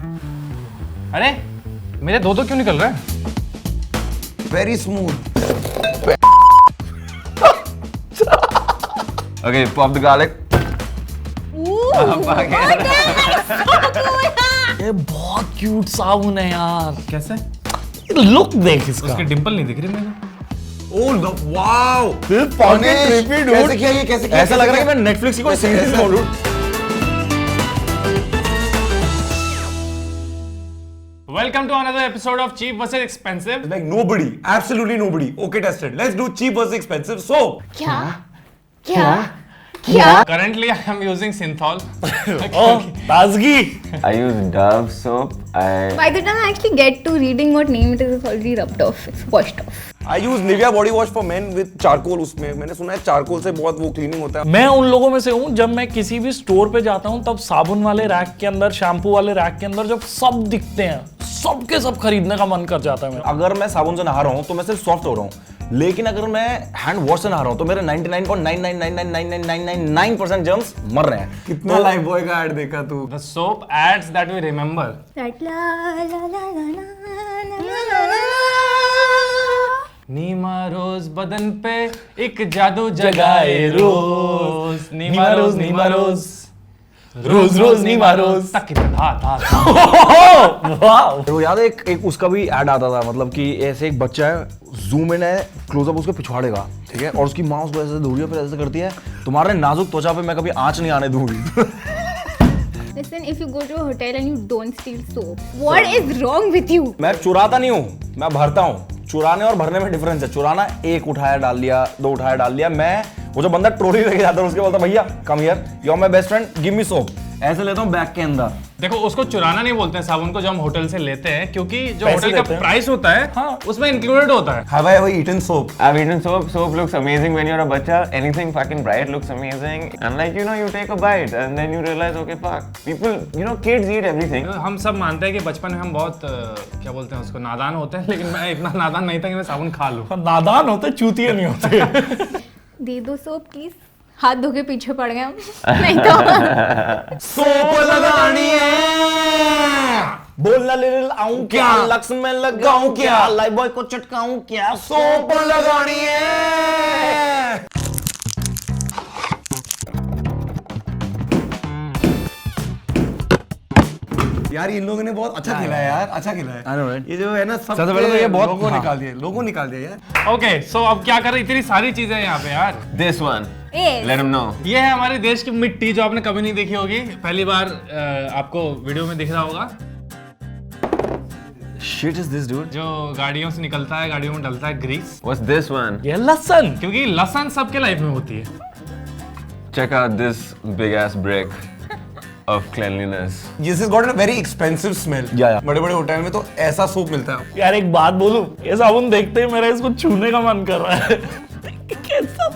अरे मेरे दो क्यों निकल रहा है? Very smooth. Okay, pop the garlic. ये बहुत क्यूट साबुन है यार। कैसे? लुक देख इसका। उसकी डिंपल नहीं दिख रही मैंने। ओह वाओ, कैसे किया ये? कैसे किया? ऐसा लग रहा है कि मैं नेटफ्लिक्स की कोई सीरीज बोल रहा हूँ। Welcome to another episode of Cheap versus Expensive. Like nobody, absolutely nobody. Okay, tested. Let's do cheap versus expensive. So, Currently, I am using Synthol. Oh, ताजगी। I use Dove soap. By the time I actually get to reading what name it is, it's already rubbed off. It's washed off. I use Nivea body wash for men with charcoal. उसमें मैंने सुना है charcoal से बहुत वो cleaning होता है। मैं उन लोगों में से हूँ, जब मैं किसी भी स्टोर पे जाता हूँ तब साबुन वाले रैक के अंदर, शैम्पू वाले रैक के अंदर जब सब दिखते हैं, सबके सब खरीदने का मन कर जाता है मेरा। अगर मैं साबुन से नहा रहा हूँ तो मैं सिर्फ सॉफ्ट हो रहा हूँ, लेकिन अगर मैं हैंड वॉश से नहा रहा हूँ तो मेरे 99.9999999% जर्म्स मर रहे हैं। कितना लाइफ बॉय का ऐड देखा तू? The soap ads that we remember. That la la la la la la la la. नीमा रोज बदन पे एक जादू जगाए रोज, नीमा रोज रोज रोज नीमा रोज तक था। वाह। तो याद है एक उसका भी ऐड आता था, मतलब कि ऐसे एक बच्चा है, जूम इन है, क्लोजअप उसके पिछवाड़े का, ठीक है, और उसकी माँ उसको ऐसे दूरियों पर ऐसे करती है, तुम्हारे नाजुक त्वचा पे मैं कभी आंच नहीं आने दूंगी। Listen, if you go to a hotel and you don't steal soap, what is wrong with you? मैं चुराता नहीं हूँ, मैं भरता हूँ। चुराने और भरने में डिफरेंस है। चुराना एक उठाया डाल लिया, दो उठाया डाल लिया। मैं वो जो बंदा ट्रॉली लेके जाता है उसके बोलता भैया come here, you are my best friend, give me soap. ऐसे लेता हूँ बैग के अंदर। देखो उसको चुराना नहीं बोलते हैं साबुन को, जो हम होटल से लेते हैं, क्योंकि जो पैसे होटल देते का हैं। प्राइस होता है हाँ उसमें इंक्लूडेड होता है। Have I ever eaten soap? I've eaten soap. Soap looks amazing when you're a bacha. Anything fucking bright looks amazing. And like, you know, you take a bite and then you realize, okay, fuck. People, you know, kids eat everything. हम सब मानते हैं कि बचपन में हम बहुत क्या बोलते हैं उसको, नादान होते हैं, लेकिन मैं इतना नादान नहीं था कि मैं साबुन खा लूं। नादान होते, चूतिए नहीं होते। दे दो सोप प्लीज। हाथ धो के पीछे पड़ गए हम। नहीं तो सोप लगानी है, बोलना लिटिल आऊं क्या, लक्स में लगाऊं क्या, लाइफ बॉय को चटकाऊं क्या, सोप लगानी है। यार इन लोगों ने बहुत अच्छा खेला है यार, अच्छा खेला है। I know, right? ये जो है ना सब सबसे पहले तो ये बहुत लोगों निकाल दिए, लोगों निकाल दिया यार। ओके सो अब क्या कर रहे, इतनी सारी चीजें हैं यहाँ पे यार। This one. Yes. Let him know. ये है हमारे देश की मिट्टी, जो आपने कभी नहीं देखी होगी, पहली बार आपको वीडियो में दिख रहा होगा। Shit is this dude? जो गाड़ियों से निकलता है, गाड़ियों में डलता है ग्रीस, What's this one? ये लहसुन। क्योंकि लहसुन सबके लाइफ में होती है। Check out this big ass brick of cleanliness. This has got a very expensive smell. Yeah. बड़े-बड़े होटल में तो ऐसा सोप मिलता है। यार एक बात बोलूं, ये साबुन देखते ही मेरा इसको छूने का मन कर रहा है। कैसा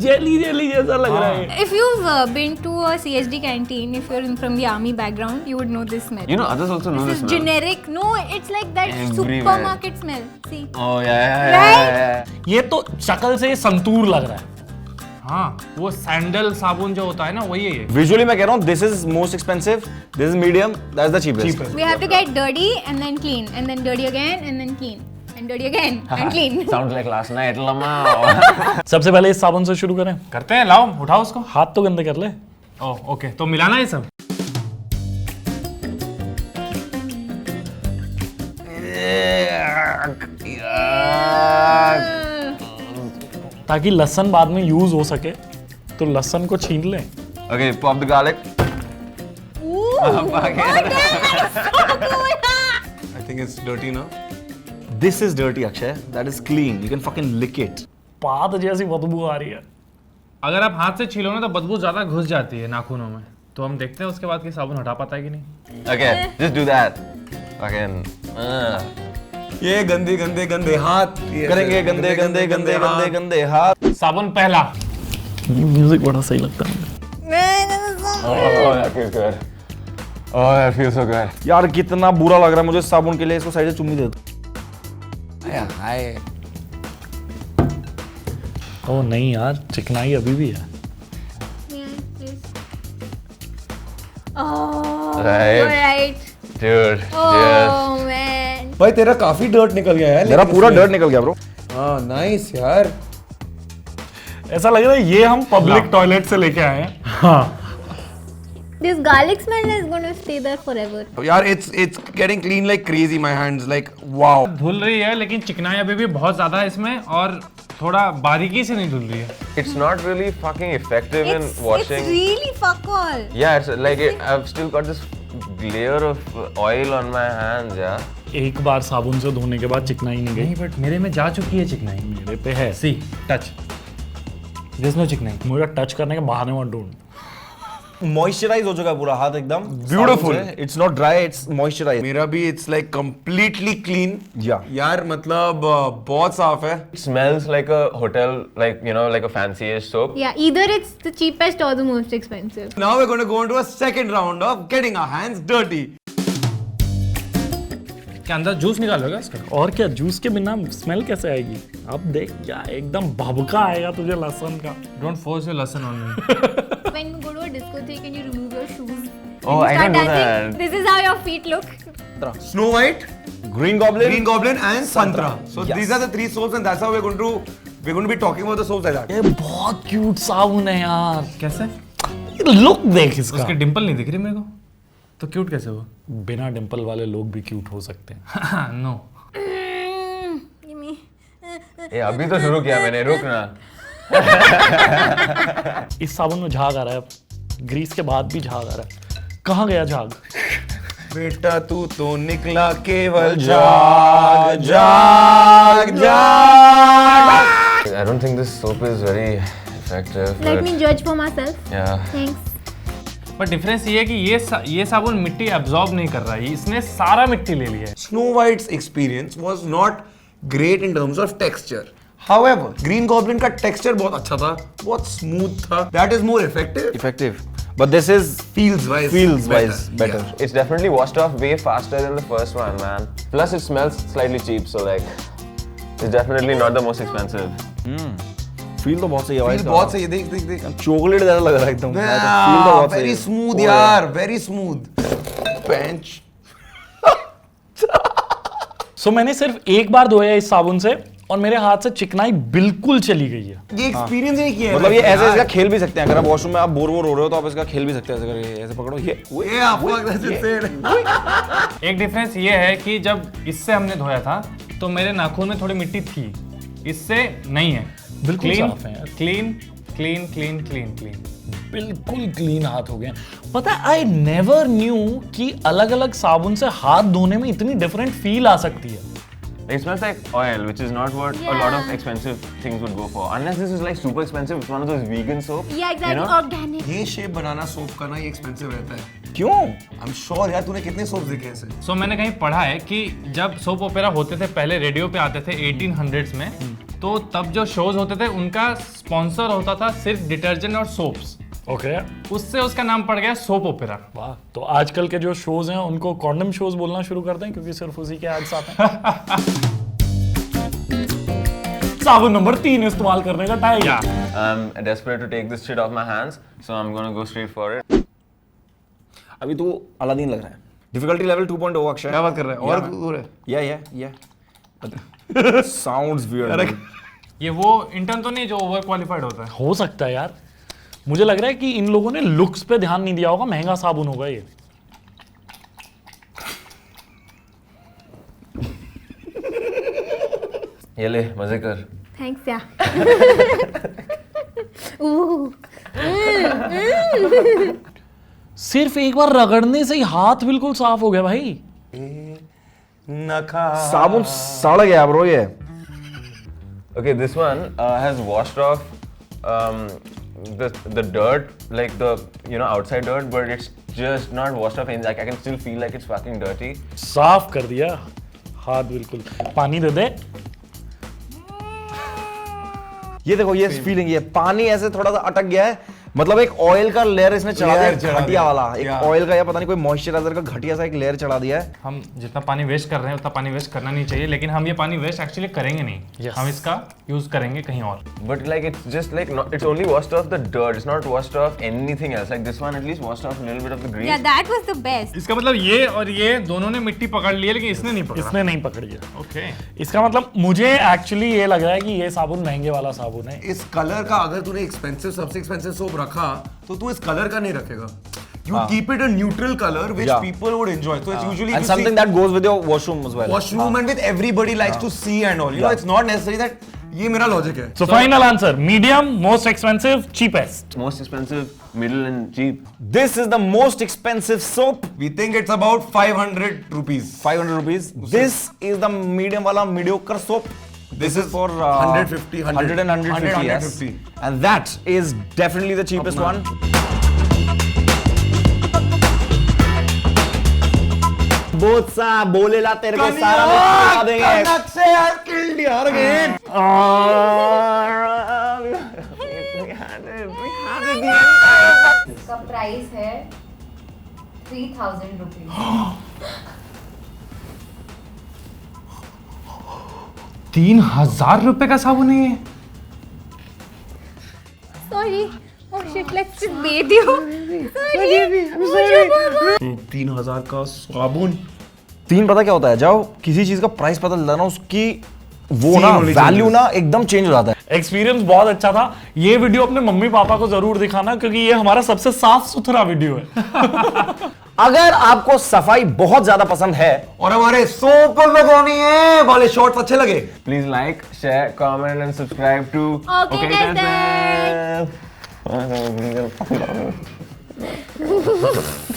जेली जेली जैसा लग रहा है। If you've been to a CSD canteen, if you're from the army background, you would know this smell. You know, others also know This this is smell. generic. No, it's like that Everywhere. supermarket smell. See. Oh, yeah. Right? ये तो शक्ल से संतूर लग रहा है। हाँ वो sandal साबुन जो होता है ना वही है ये। Visually मैं कह रहा हूँ this is most expensive, this is medium, that's the cheapest. We have to get dirty and then clean, and then dirty again and then clean, and dirty again and clean. Sounds like last night, lama. सबसे पहले इस साबुन से शुरू करें। करते हैं, लाओ उठाओ उसको। हाथ तो गंदे कर ले। ओह ओके, तो मिलाना है सब। ताकि लहसुन बाद में यूज हो सके, तो लहसुन को छीन लें। Okay, pop the garlic. Ooh, what the hell? So cool. I think it's dirty now. This is dirty Akshay, that is clean, you can fucking lick it. पात जैसी बदबू आ रही है। अगर आप हाथ से छीलो ना तो बदबू ज्यादा घुस जाती है नाखूनों में, तो हम देखते हैं उसके बाद कि साबुन हटा पाता है कि नहीं। Okay, just do that. Fucking. ये गंदे गंदे गंदे हाथ करेंगे गंदे गंदे गंदे गंदे गंदे हाथ। साबुन पहला। ये म्यूजिक बड़ा सही लगता है मुझे। Oh, that feels good. Oh, that feels so good. यार कितना बुरा लग रहा है मुझे इस साबुन के लिए, इसको साइड से चुम्मी दे दो। हाय। ओ नहीं यार, चिकनाई अभी भी है। Oh. Right. right. Dude, Oh man. भाई तेरा काफी डर्ट निकल गया है मेरा पूरा डर्ट निकल गया ब्रो। हाँ नाइस यार। ऐसा लग रहा है ये हम पब्लिक टॉयलेट से लेके आए हैं। हाँ This garlic smell is going to stay there forever. यार it's getting clean like crazy my hands like wow. धुल रही है लेकिन चिकनाई अभी भी बहुत ज्यादा है इसमें और थोड़ा बारीकी से नहीं धुल रही है। it's not really fucking effective in washing. It's really fuck all. Yeah, it's like I've still got this layer of oil on my hands, yeah. एक बार साबुन से धोने के बाद चिकनाई नहीं गई। नहीं बट मेरे में जा चुकी है चिकनाई। मेरे पे है। सी टच दिस नो चिकनाई। मुझे टच करने के बहाने मत ढूंढ। मॉइस्चराइज हो चुका है पूरा हाथ एकदम। Beautiful. It's not dry, it's moisturise. मेरा भी it's like completely clean. Yeah. यार मतलब बहुत साफ है। It smells like a hotel, like, you know, like a fancy-ish soap. Yeah, either it's the cheapest or the most expensive. Now we're going to go into a second round of getting our hands dirty. क्या अंदर juice निकालोगे इसका? और क्या, juice के बिना smell कैसे आएगी? अब देख क्या एकदम भभका आएगा तुझे लहसुन का। Don't force your lesson on me. When you go to a discotheque and you remove your shoes. Oh, and you I start don't do dancing, that. This is how your feet look. Snow White, green goblin, Green Goblin and Santra. So Yes. these are the three soaps and that's how we're going to be talking about the soaps like that. ये बहुत cute साबुन है यार। कैसे? Look देख इसका। उसके डिंपल नहीं दिख रही मेरे को। तो क्यूट कैसे हुआ? बिना डिंपल वाले लोग भी क्यूट हो सकते हैं। नो। Give me. ये अभी तो शुरू किया मैंने, रुक ना। इस साबुन में झाग आ रहा है, ग्रीस के बाद भी झाग आ रहा है। कहाँ गया झाग? बेटा तू तो निकला केवल जाग जाग जाग। I don't think this soap is very effective. Let but me judge for myself. yeah. Thanks. पर डिफरेंस ये है कि ये साबुन मिट्टी एब्जॉर्ब नहीं कर रहा है, इसने सारा मिट्टी ले लिया है। Snow White's experience was not great in terms of texture. However, Green Goblin का texture बहुत अच्छा था, बहुत smooth था. That is more effective. Effective, but this is Feels wise. better. Yeah. It's definitely washed off way faster than the first one, man. Plus, it smells slightly cheap, so like, it's definitely not the most expensive. Feel तो बहुत सही है भाई Feel बहुत सही है, देख देख देख। चॉकलेट जैसा लग रहा है एकदम। फील तो Yeah, बहुत सही very है। smooth यार, very smooth. Bench. सो मैंने सिर्फ एक बार धोया इस साबुन से और मेरे हाथ से चिकनाई बिल्कुल चली गई है। ये experience ही नहीं किया है। मतलब ये ऐसे यार। इसका खेल भी सकते हैं, अगर आप वॉशरूम में आप बोर हो रहे हो तो आप इसका खेल भी सकते हैं, ऐसे करके ऐसे पकड़ो ये। ये आपको ऐसे एक डिफरेंस ये है कि जब इससे हमने धोया था तो मेरे नाखून में थोड़ी मिट्टी थी, इससे नहीं है। बिल्कुल Clean, साफ है यार। Clean clean clean clean clean. बिल्कुल क्लीन हाथ हो गए। पता है, आई नेवर न्यू कि अलग अलग साबुन से हाथ धोने में इतनी डिफरेंट फील आ सकती है। It smells like oil, which is not what a lot of Yeah. expensive things would go for. Unless this is like super expensive, it's one of those vegan soaps. Yeah, exactly. You know? Organic. ये shape बनाना soap का ना ये expensive रहता है। क्यों? I am sure यार, तूने कितने सोप्स देखे ऐसे? सो मैंने कहीं पढ़ा है कि जब सोप ओपेरा होते थे पहले रेडियो पे आते थे 1800s में, तो तब जो शोज होते थे उनका स्पॉन्सर होता था सिर्फ डिटर्जेंट और सोप्स। ओके, उससे उसका नाम पड़ गया सोप ओपेरा। वाह। तो आजकल के जो शोज हैं उनको कॉन्डम शोज बोलना शुरू कर दें, क्योंकि सिर्फ उसी के एड्स आते हैं। साबुन नंबर 3 इस्तेमाल करने का time. I'm desperate to take this shit off my hands, so I'm gonna go straight for it. अभी तू अलादीन लग रहा है। Difficulty level 2.0 Akshay. क्या बात कर रहा है? और दूर है। या साउंड्स वियर्ड। ये वो इंटर्न तो नहीं जो ओवर क्वालिफाइड होता है। हो सकता है यार, मुझे लग रहा है कि इन लोगों ने लुक्स पे ध्यान नहीं दिया होगा। महंगा साबुन होगा ये। ये ले, मजे कर। Thanks, yeah. Ooh. सिर्फ एक बार रगड़ने से ही हाथ बिल्कुल साफ हो गया भाई। नखा। साबुन सड़ गया ब्रो ये। Okay, this one has washed off the dirt, like the outside dirt, but it's just not washed off. And like I can still feel like it's fucking dirty. साफ कर दिया हाथ बिल्कुल। पानी दे दे। ये देखो ये फीलिंग, ये पानी ऐसे थोड़ा सा अटक गया है, मतलब एक ऑयल का लेयर इसने चढ़ा Layer दिया, चढ़ा घटिया दिया। वाला एक Yeah. ऑयल का या पता नहीं कोई मॉइस्चराइजर का घटिया सा एक लेयर चढ़ा दिया है। हम जितना पानी वेस्ट कर रहे हैं उतना पानी वेस्ट करना नहीं चाहिए, लेकिन हम ये पानी वेस्ट एक्चुअली करेंगे नहीं। Yes. हम इसका यूज करेंगे कहीं और। But like it's just like not, it's only washed off the dirt. It's not washed off anything else. Like this one at least washed off a little bit of the grease. Yeah, that was the best. इसका मतलब ये और ये दोनों ने मिट्टी पकड़ ली है, लेकिन इसने नहीं पकड़ा। इसने नहीं पकड़ी है। ओके। इसका मतलब मुझे एक्चुअली ये लग रहा है कि ये साबुन महंगे वाला साबुन है। इस कलर का अगर तूने एक्सपेंसिव सबसे एक्सपेंसिव सोप रखा तो तू इस कलर का नहीं रखेगा. You keep it a neutral color which Yeah. people would enjoy. So it's usually And something that goes with your washroom as well. washroom and with everybody likes to see and all. You know, it's not necessary that ये मेरा logic है. So final answer, medium, most expensive, cheapest. Most expensive, middle, and cheap. This is the most expensive soap. We think it's about 500 rupees. 500 rupees. This is the medium wala mediocre soap. This is for 150, 100 and 150, yes. 150. And that is definitely the cheapest one. बहुत सा बोलेला तेरे को सारा mix देंगे. कनक से यार killed यार again. इसका प्राइस है 3000 रुपीज. 3000 रुपए का साबुन है ये? Sorry. Oh shit, let's just bathe you. Sorry. 3000 का साबुन. तीन पता क्या होता है, जब किसी चीज का प्राइस पता चलता है ना, उसकी वो Scene ना only वैल्यू changes. ना एकदम चेंज हो जाता है. एक्सपीरियंस बहुत अच्छा था। ये वीडियो अपने मम्मी पापा को जरूर दिखाना, क्योंकि ये हमारा सबसे साफ सुथरा वीडियो है। अगर आपको सफाई बहुत ज्यादा पसंद है और हमारे सोप लगानी है वाले शॉर्ट्स अच्छे लगे Please like, share, comment, and subscribe to. Okay, that's it. that's it.